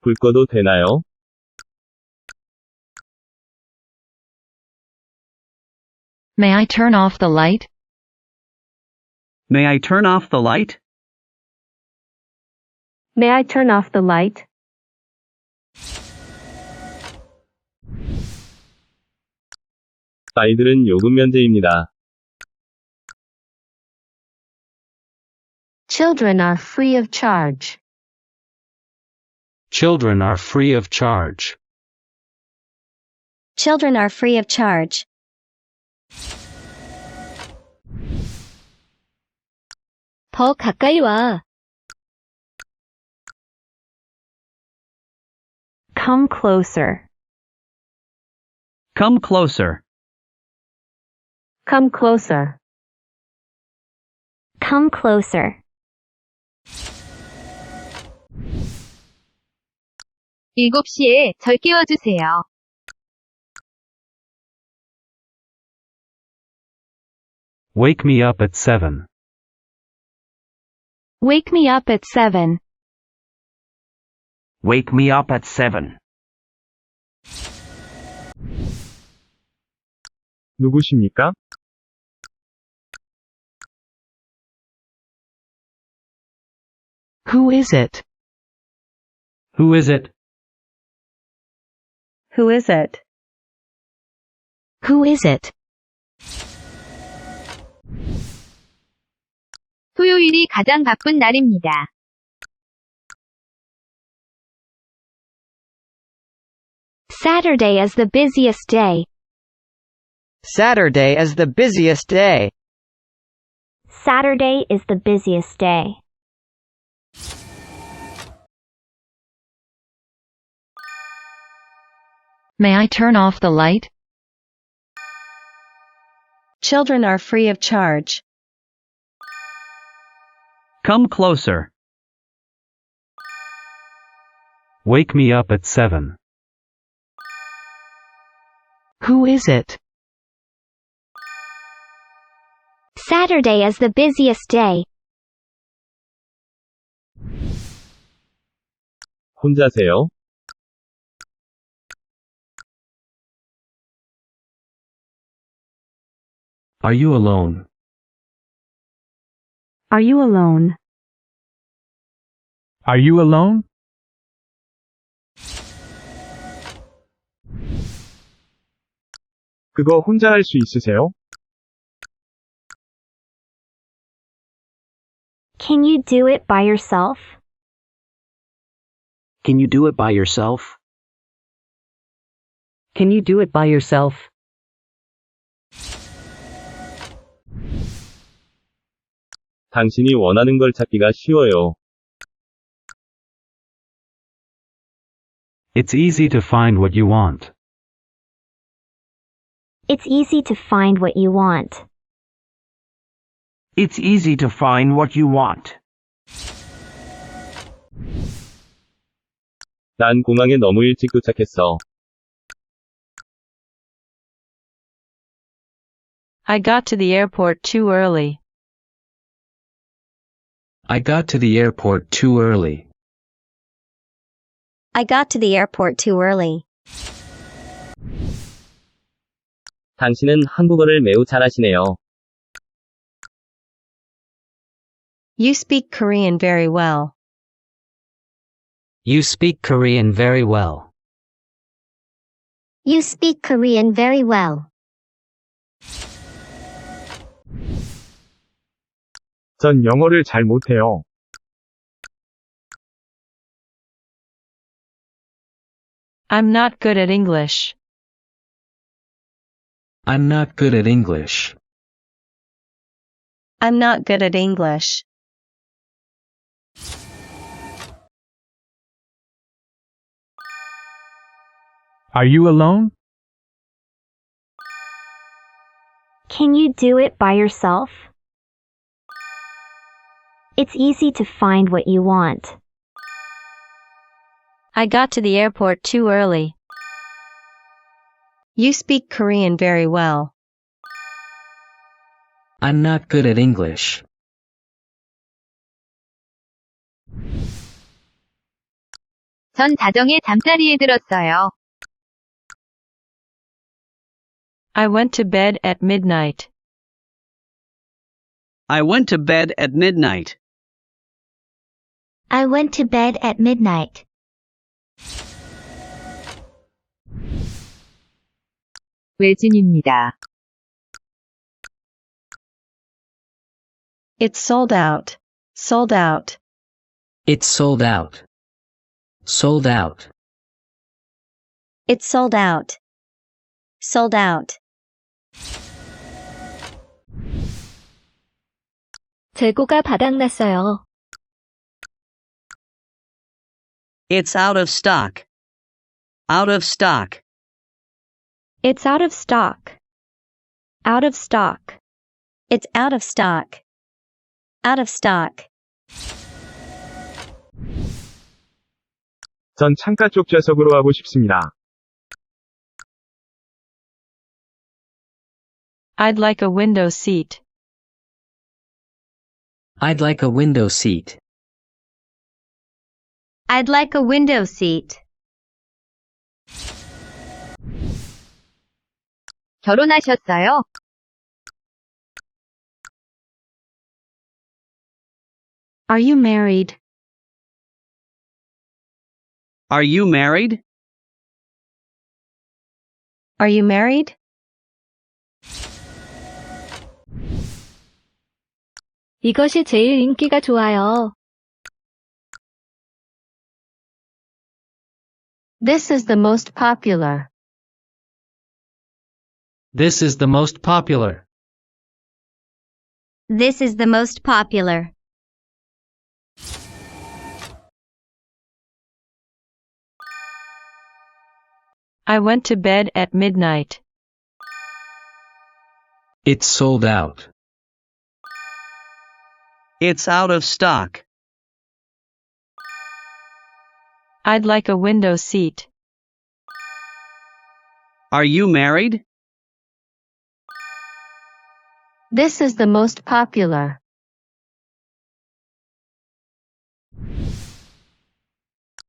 불 꺼도 되나요? May I turn off the light? May I turn off the light? May I turn off the light? 아이들은 요금 면제입니다. Children are free of charge. Children are free of charge. Children are free of charge. 더 가까이 와. Come closer. Come closer. Come closer. Come closer. 7시에 절 깨워주세요. Wake me up at 7. Wake me up at 7. Wake me up at 7. 누구십니까? Who is it? Who is it? Who is it? Who is it? 토요일이 가장 바쁜 날입니다. Saturday is the busiest day. Saturday is the busiest day. Saturday is the busiest day. May I turn off the light? Children are free of charge. Come closer. Wake me up at 7. Who is it? Saturday is the busiest day. 혼자세요? Are you alone? Are you alone? Are you alone? 그거 혼자 할 수 있으세요? Can you do it by yourself? Can you do it by yourself? Can you do it by yourself? 당신이 원하는 걸 찾기가 쉬워요. It's easy to find what you want. It's easy to find what you want. It's easy to find what you want. 난 공항에 너무 일찍 도착했어. I got to the airport too early. I got to the airport too early. I got to the airport too early. 당신은 한국어를 매우 잘하시네요. You speak Korean very well. You speak Korean very well. You speak Korean very well. 전 영어를 잘 못해요. I'm not good at English. I'm not good at English. I'm not good at English. Are you alone? Can you do it by yourself? It's easy to find what you want. I got to the airport too early. You speak Korean very well. I'm not good at English. 전 자정에 잠자리에 들었어요. I went to bed at midnight. I went to bed at midnight. I went to bed at midnight. 외진입니다. It's sold out. Sold out. It's sold out. Sold out. It's sold out. Sold out. 재고가 바닥났어요. It's out of stock. Out of stock. It's out of stock. Out of stock. It's out of stock. Out of stock. 전 창가 쪽 좌석으로 하고 싶습니다. I'd like a window seat. I'd like a window seat. I'd like a window seat. 결혼하셨어요? Are you married? Are you married? Are you married? 이것이 제일 인기가 좋아요. This is the most popular. This is the most popular. This is the most popular. I went to bed at midnight. It's sold out. It's out of stock. I'd like a window seat. Are you married? This is the most popular.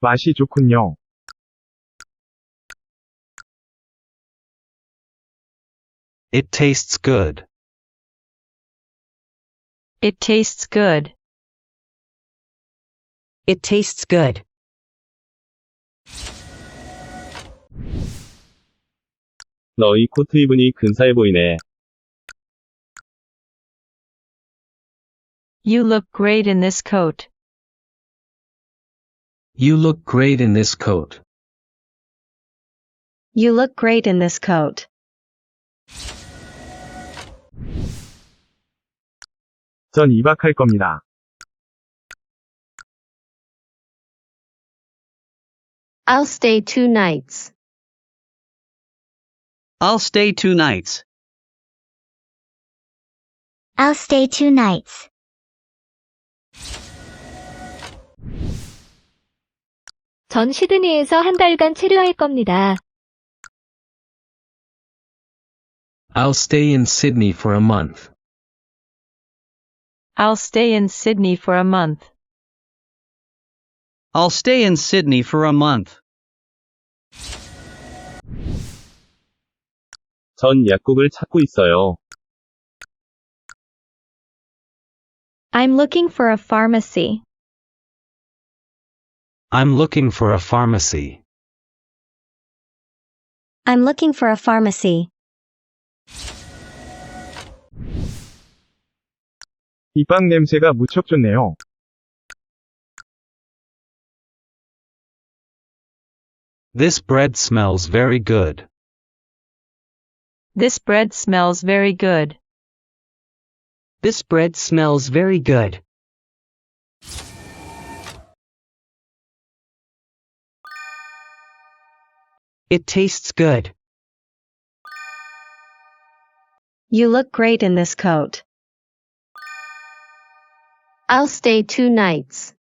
맛이 좋군요. It tastes good. It tastes good. It tastes good. 너희 코트 입으니 근사해 보이네. You look great in this coat. You look great in this coat. You look great in this coat. 전 2박 할 겁니다. I'll stay 2 nights. I'll stay 2 nights. I'll stay 2 nights. 전 시드니에서 한 달간 체류할 겁니다. I'll stay in Sydney for a month. I'll stay in Sydney for a month. I'll stay in Sydney for a month. 전 약국을 찾고 있어요. I'm looking for a pharmacy. I'm looking for a pharmacy. I'm looking for a pharmacy. 이 빵 냄새가 무척 좋네요. This bread smells very good. This bread smells very good. This bread smells very good. It tastes good. You look great in this coat. I'll stay 2 nights.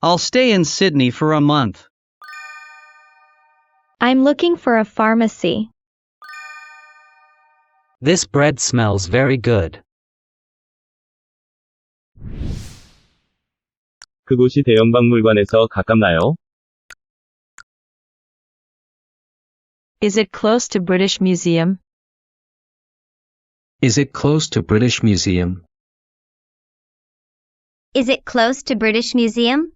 I'll stay in Sydney for a month. I'm looking for a pharmacy. This bread smells very good. 그곳이 대형 박물관에서 가깝나요? Is it close to British Museum? Is it close to British Museum? Is it close to British Museum?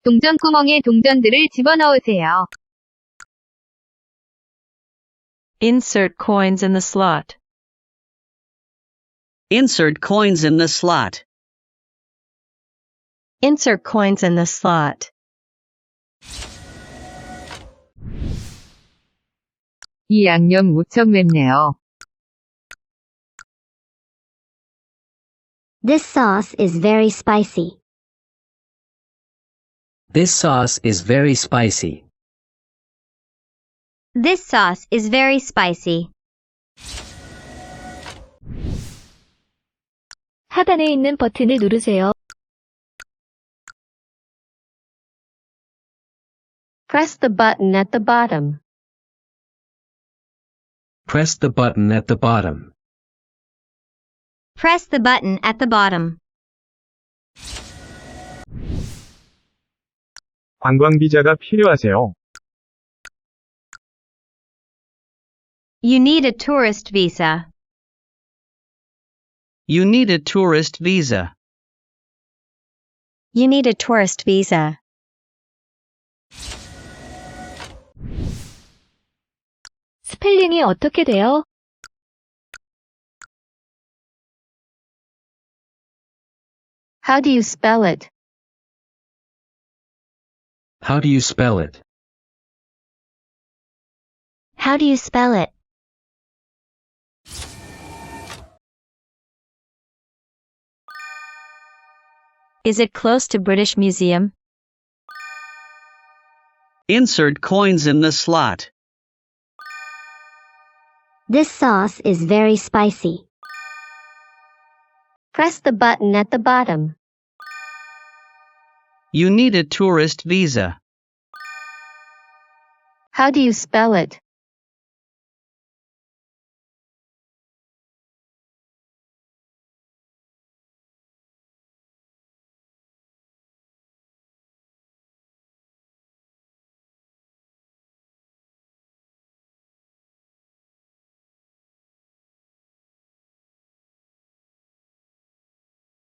동전구멍에 동전들을 집어넣으세요. Insert coins in the slot. Insert coins in the slot. Insert coins in the slot. 이 양념 무척 맵네요. This sauce is very spicy. This sauce is very spicy. This sauce is very spicy. 하단에 있는 버튼을 누르세요. Press the button at the bottom. Press the button at the bottom. Press the button at the bottom. 관광 비자가 필요하세요. You need a tourist visa. You need a tourist visa. You need a tourist visa. 스펠링이 어떻게 돼요? How do you spell it? How do you spell it? How do you spell it? Is it close to British Museum? Insert coins in the slot. This sauce is very spicy. Press the button at the bottom. You need a tourist visa. How do you spell it?